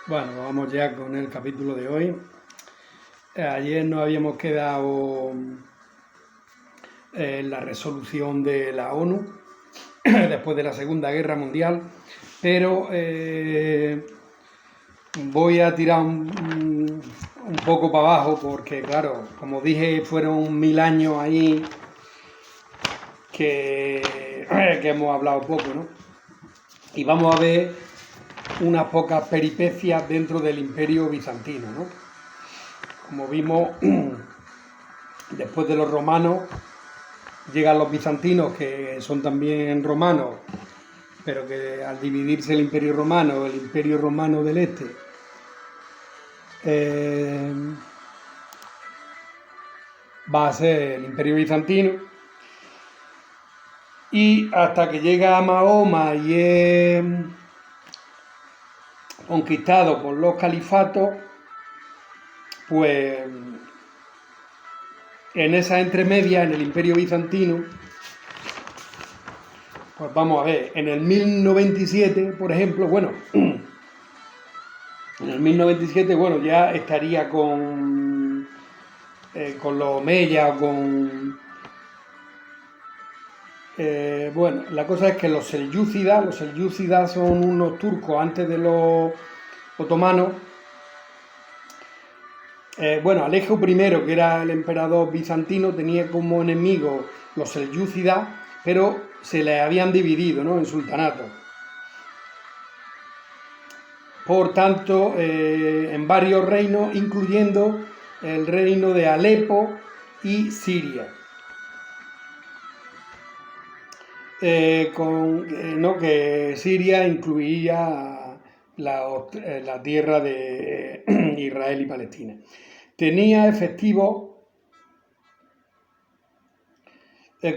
Bueno, vamos ya con el capítulo de hoy. Ayer nos habíamos quedado en la resolución de la ONU después de la Segunda Guerra Mundial, pero voy a tirar un poco para abajo porque, claro, como dije, fueron 1000 años ahí que hemos hablado poco, ¿no? Y vamos a ver unas pocas peripecias dentro del Imperio Bizantino, ¿no? Como vimos, después de los romanos llegan los bizantinos, que son también romanos, pero que al dividirse el Imperio Romano del Este, va a ser el Imperio Bizantino, y hasta que llega Mahoma y es conquistado por los califatos, pues en esa entremedia, en el Imperio Bizantino, pues vamos a ver, en el 1097, por ejemplo, bueno, en el 1097, bueno, ya estaría con los omeyas o con... bueno, la cosa es que los selyúcidas son unos turcos antes de los otomanos. Bueno, Alejo I, que era el emperador bizantino, tenía como enemigo los selyúcidas, pero se les habían dividido, ¿no?, en sultanatos. Por tanto, en varios reinos, incluyendo el reino de Alepo y Siria. Que Siria incluía la tierra de Israel y Palestina. Tenía efectivos,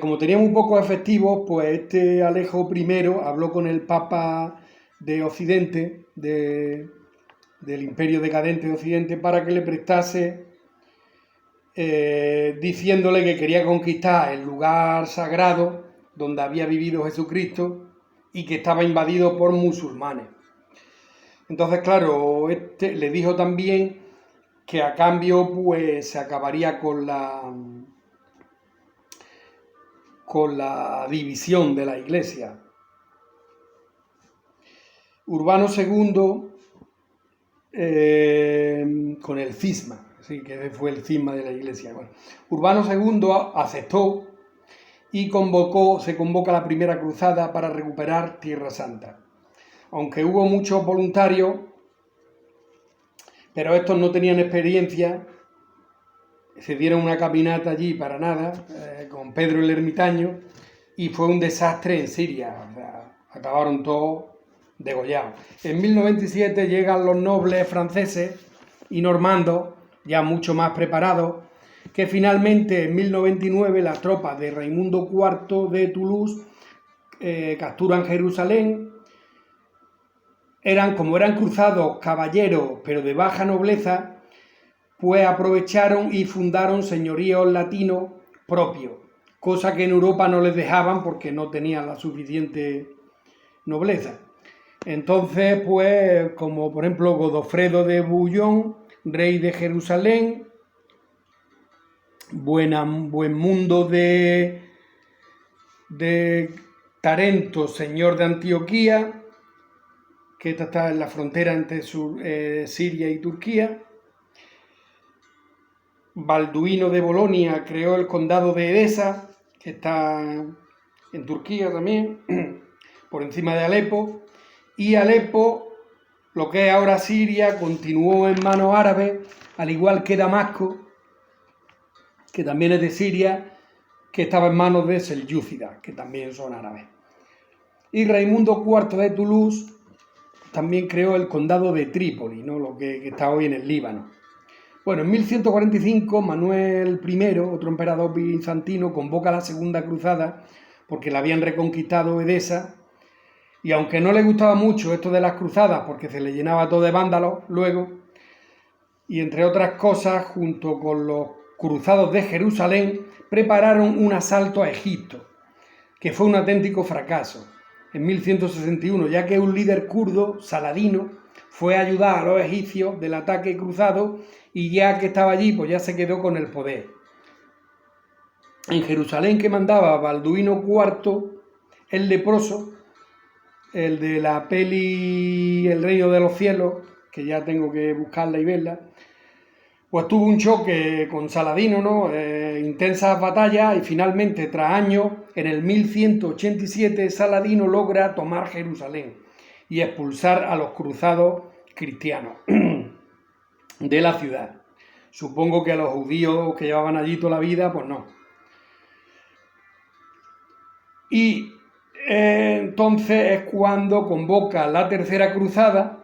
como tenía muy pocos efectivos, pues este Alejo I habló con el Papa de Occidente, del Imperio decadente de Occidente, para que le prestase, diciéndole que quería conquistar el lugar sagrado donde había vivido Jesucristo y que estaba invadido por musulmanes. Entonces, claro, le dijo también que a cambio pues se acabaría con la división de la Iglesia. Urbano II, con el cisma, así que fue el cisma de la Iglesia. Bueno, Urbano II aceptó y se convoca la primera cruzada para recuperar Tierra Santa. Aunque hubo muchos voluntarios, pero estos no tenían experiencia, se dieron una caminata allí para nada, con Pedro el Ermitaño, y fue un desastre en Siria, o sea, acabaron todos degollados. En 1097 llegan los nobles franceses y normandos, ya mucho más preparados, que finalmente en 1099 las tropas de Raimundo IV de Toulouse capturan Jerusalén. Como eran cruzados caballeros, pero de baja nobleza, pues aprovecharon y fundaron señoríos latinos propios, cosa que en Europa no les dejaban porque no tenían la suficiente nobleza. Entonces, pues, como por ejemplo Godofredo de Bouillon, rey de Jerusalén, Buenmundo de Tarento, señor de Antioquía, que esta está en la frontera entre Siria y Turquía. Balduino de Bolonia creó el condado de Edesa, que está en Turquía también, por encima de Alepo. Y Alepo, lo que es ahora Siria, continuó en manos árabes, al igual que Damasco, que también es de Siria, que estaba en manos de selyúcidas, que también son árabes. Y Raimundo IV de Toulouse también creó el condado de Trípoli, ¿no?, lo que está hoy en el Líbano. Bueno, en 1145 Manuel I, otro emperador bizantino, convoca la Segunda Cruzada porque la habían reconquistado Edesa, y aunque no le gustaba mucho esto de las cruzadas porque se le llenaba todo de vándalos luego, y entre otras cosas, junto con los cruzados de Jerusalén, prepararon un asalto a Egipto, que fue un auténtico fracaso en 1161, ya que un líder kurdo, Saladino, fue a ayudar a los egipcios del ataque cruzado y ya que estaba allí, pues ya se quedó con el poder. En Jerusalén, que mandaba Balduino IV, el leproso, el de la peli El Reino de los Cielos, que ya tengo que buscarla y verla, pues tuvo un choque con Saladino, ¿no? Intensas batallas y finalmente, tras años, en el 1187, Saladino logra tomar Jerusalén y expulsar a los cruzados cristianos de la ciudad. Supongo que a los judíos que llevaban allí toda la vida, pues no. Y entonces es cuando convoca la Tercera Cruzada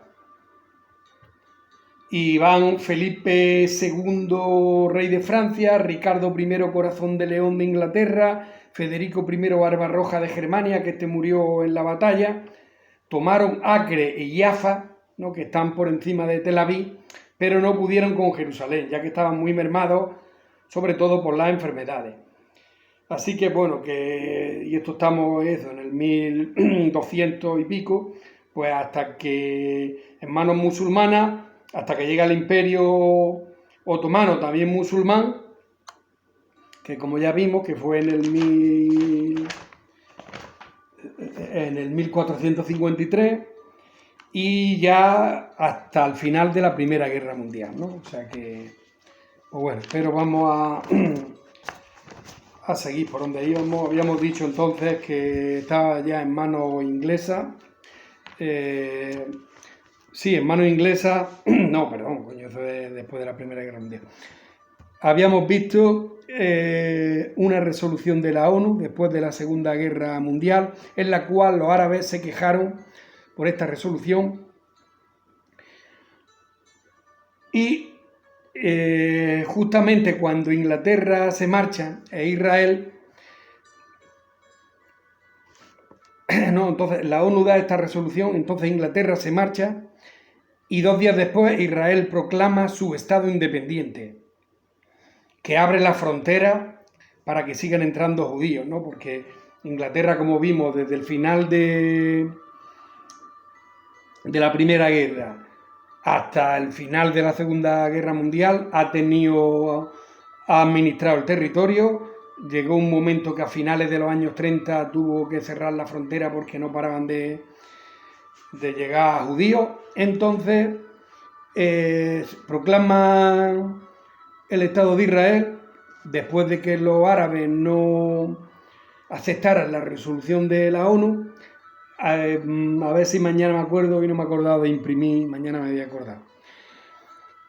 y van Felipe II, rey de Francia, Ricardo I, Corazón de León de Inglaterra, Federico I, Barbarroja de Germania, que murió en la batalla, tomaron Acre y Jaffa, ¿no? Que están por encima de Tel Aviv, pero no pudieron con Jerusalén, ya que estaban muy mermados, sobre todo por las enfermedades. Así que bueno, y esto estamos en el 1200 y pico, pues hasta que en manos musulmanas, hasta que llega el Imperio Otomano, también musulmán, que como ya vimos, que fue en el 1453, y ya hasta el final de la Primera Guerra Mundial, ¿no? O sea que, pues bueno, pero vamos a seguir por donde íbamos. Habíamos dicho entonces que estaba ya en manos inglesas. Sí, en manos inglesas. No, perdón, coño, eso es después de la Primera Guerra Mundial. Habíamos visto una resolución de la ONU después de la Segunda Guerra Mundial, en la cual los árabes se quejaron por esta resolución y justamente cuando Inglaterra se marcha e Israel, no, entonces la ONU da esta resolución, entonces Inglaterra se marcha y 2 días después Israel proclama su Estado independiente, que abre la frontera para que sigan entrando judíos, ¿no? Porque Inglaterra, como vimos desde el final de la Primera Guerra hasta el final de la Segunda Guerra Mundial, ha administrado el territorio. Llegó un momento que a finales de los años 30 tuvo que cerrar la frontera porque no paraban de llegar judíos. Entonces proclama el Estado de Israel después de que los árabes no aceptaran la resolución de la ONU. A ver si mañana me acuerdo, y no me he acordado de imprimir, mañana me voy a acordar.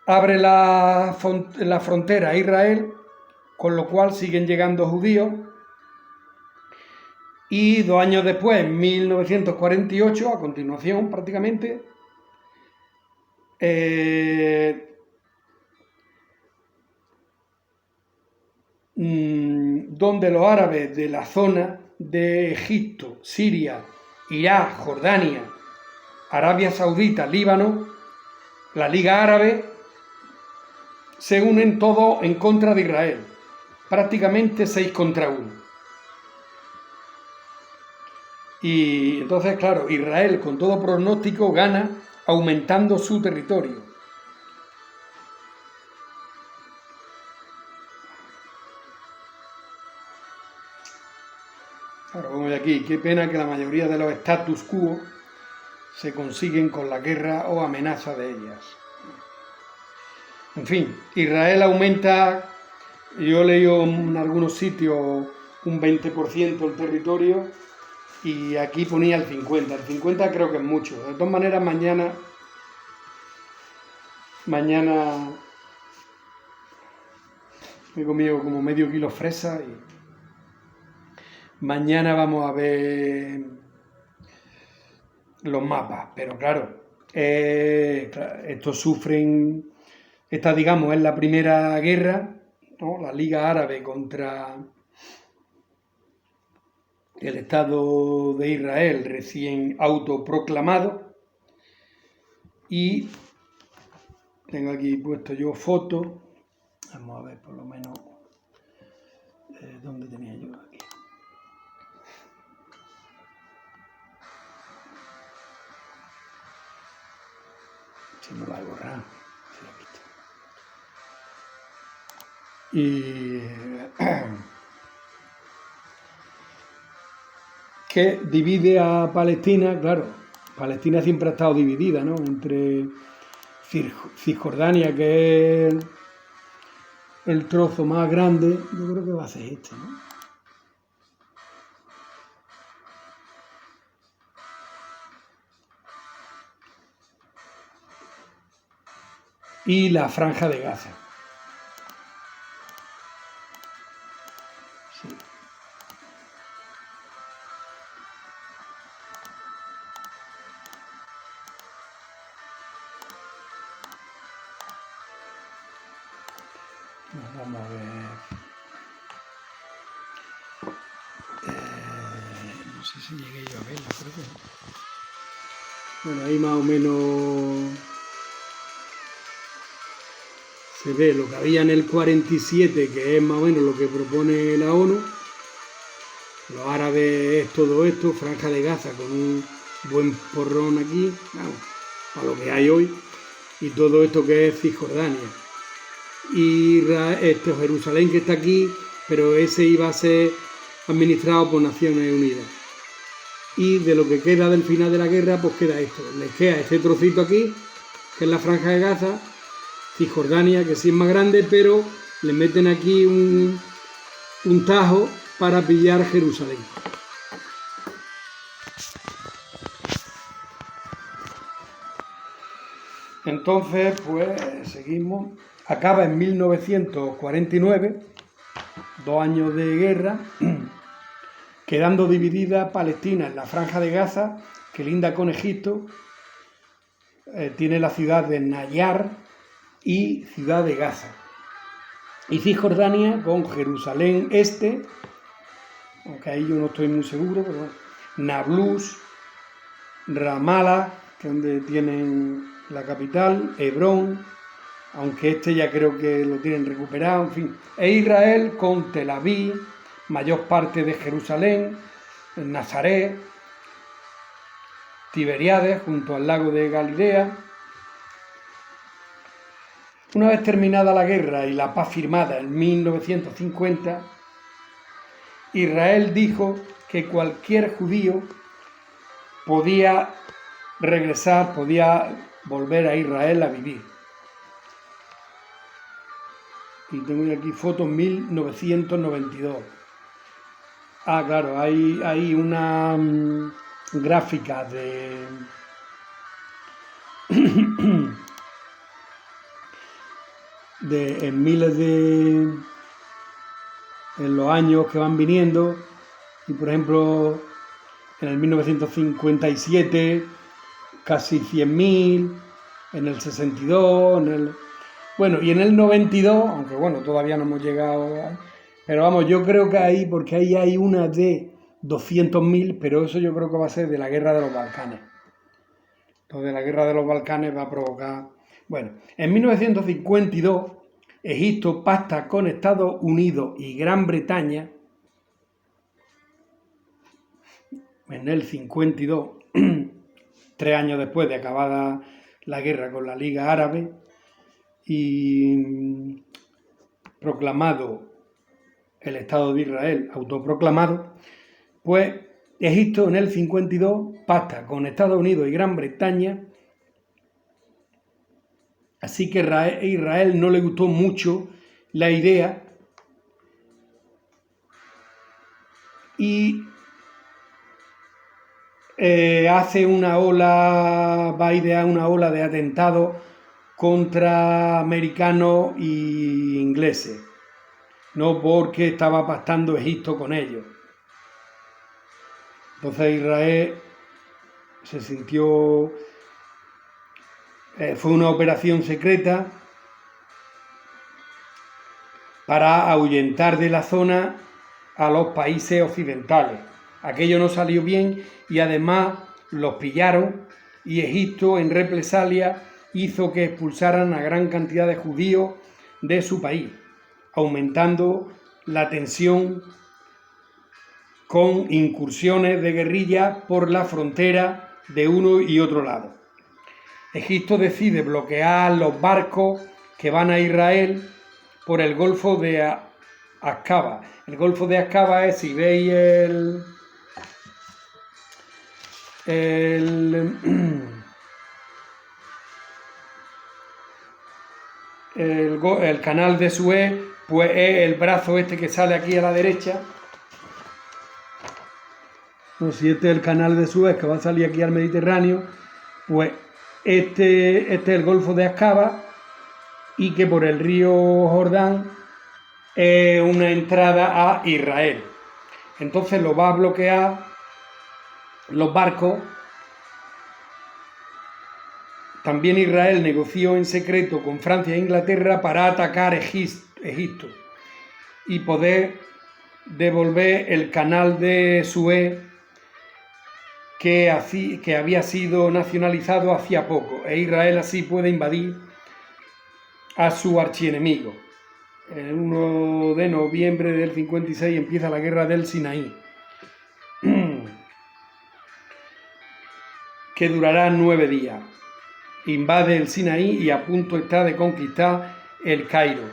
Abre la frontera a Israel, con lo cual siguen llegando judíos, y 2 años después, en 1948, a continuación prácticamente, donde los árabes de la zona de Egipto, Siria, Irak, Jordania, Arabia Saudita, Líbano, la Liga Árabe, se unen todos en contra de Israel, prácticamente 6 contra 1. Y entonces, claro, Israel con todo pronóstico gana aumentando su territorio. Claro, vamos de aquí, qué pena que la mayoría de los status quo se consiguen con la guerra o amenaza de ellas. En fin, Israel aumenta, yo he leído en algunos sitios un 20% el territorio y aquí ponía el 50%. El 50% creo que es mucho. De todas maneras, mañana me he comido como medio kilo fresa y mañana vamos a ver los mapas. Pero claro, estos sufren, esta digamos es la primera guerra, ¿no? La Liga Árabe contra el Estado de Israel recién autoproclamado, y tengo aquí puesto yo fotos. Vamos a ver por lo menos dónde tenía yo aquí. no la he borrado. Y que divide a Palestina, claro, Palestina siempre ha estado dividida, ¿no? Entre Cisjordania, que es el trozo más grande, yo creo que va a ser este, ¿no? Y la Franja de Gaza. Sí. Vamos a ver. No sé si llegué yo a verla, creo que. Bueno, ahí más o menos se ve lo que había en el 47, que es más o menos lo que propone la ONU. Los árabes es todo esto, Franja de Gaza con un buen porrón aquí, vamos, para lo que hay hoy, y todo esto que es Cisjordania. Y Jerusalén, que está aquí, pero ese iba a ser administrado por Naciones Unidas. Y de lo que queda del final de la guerra, pues queda esto. Les queda este trocito aquí, que es la Franja de Gaza, Cisjordania, que sí es más grande, pero le meten aquí un tajo para pillar Jerusalén. Entonces, pues seguimos. Acaba en 1949, 2 años de guerra, quedando dividida Palestina en la Franja de Gaza, que linda con Egipto, tiene la ciudad de Nayar y ciudad de Gaza. Y Cisjordania con Jerusalén Este, aunque ahí yo no estoy muy seguro, pero bueno, Nablus, Ramallah, que es donde tienen la capital, Hebrón, aunque este ya creo que lo tienen recuperado, en fin. E Israel con Tel Aviv, mayor parte de Jerusalén, Nazaret, Tiberíades, junto al lago de Galilea. Una vez terminada la guerra y la paz firmada en 1950, Israel dijo que cualquier judío podía regresar, podía volver a Israel a vivir. Y tengo aquí fotos 1992. Ah, claro, hay una gráfica de en miles de en los años que van viniendo, y por ejemplo en el 1957 casi 100.000, en el 62, bueno, y en el 92, aunque bueno, todavía no hemos llegado, pero vamos, yo creo que ahí, porque ahí hay una de 200.000, pero eso yo creo que va a ser de la guerra de los Balcanes. Entonces la guerra de los Balcanes va a provocar... Bueno, en 1952, Egipto pacta con Estados Unidos y Gran Bretaña, en el 52, 3 años después de acabada la guerra con la Liga Árabe, y proclamado el Estado de Israel, autoproclamado, pues Egipto en el 52 pacta con Estados Unidos y Gran Bretaña, así que a Israel no le gustó mucho la idea y hace va a idear una ola de atentados contra americanos e ingleses, no porque estaba pactando Egipto con ellos. Entonces Israel se sintió... fue una operación secreta para ahuyentar de la zona a los países occidentales. Aquello no salió bien y además los pillaron, y Egipto en represalia hizo que expulsaran a gran cantidad de judíos de su país, aumentando la tensión con incursiones de guerrilla por la frontera de uno y otro lado. Egipto decide bloquear los barcos que van a Israel por el Golfo de Aqaba. El Golfo de Aqaba es, si veis el canal de Suez, pues es el brazo este que sale aquí a la derecha. No, si este es el canal de Suez que va a salir aquí al Mediterráneo, pues este es el Golfo de Aqaba, y que por el río Jordán es una entrada a Israel. Entonces lo va a bloquear los barcos. También Israel negoció en secreto con Francia e Inglaterra para atacar Egipto y poder devolver el canal de Suez que había sido nacionalizado hacía poco, e Israel así puede invadir a su archienemigo. El 1 de noviembre del 56 empieza la guerra del Sinaí, que durará 9 días. Invade el Sinaí y a punto está de conquistar el Cairo,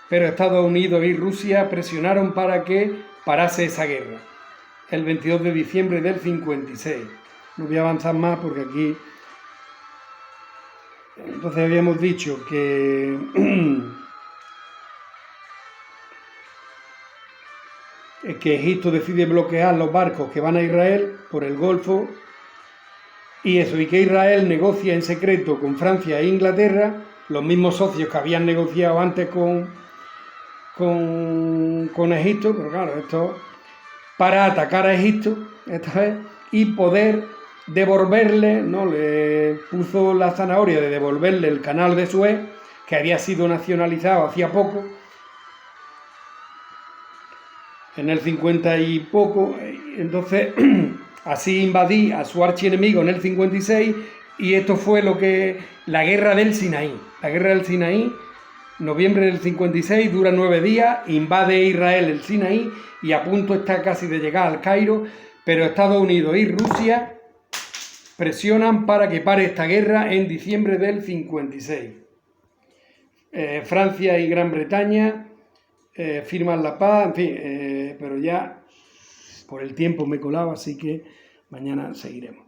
pero Estados Unidos y Rusia presionaron para que parase esa guerra. El 22 de diciembre del 56. No voy a avanzar más porque aquí... Entonces habíamos dicho que Egipto decide bloquear los barcos que van a Israel por el Golfo, y que Israel negocia en secreto con Francia e Inglaterra, los mismos socios que habían negociado antes con Egipto, pero claro, esto para atacar a Egipto esta vez y poder devolverle, ¿no? Le puso la zanahoria de devolverle el canal de Suez, que había sido nacionalizado hacía poco, en el 50 y poco. Entonces así invadí a su archienemigo en el 56, y esto fue la guerra del Sinaí. La guerra del Sinaí, noviembre del 56, dura 9 días, invade Israel el Sinaí y a punto está casi de llegar al Cairo, pero Estados Unidos y Rusia presionan para que pare esta guerra en diciembre del 56. Francia y Gran Bretaña firman la paz, en fin, pero ya por el tiempo me he colado, así que mañana seguiremos.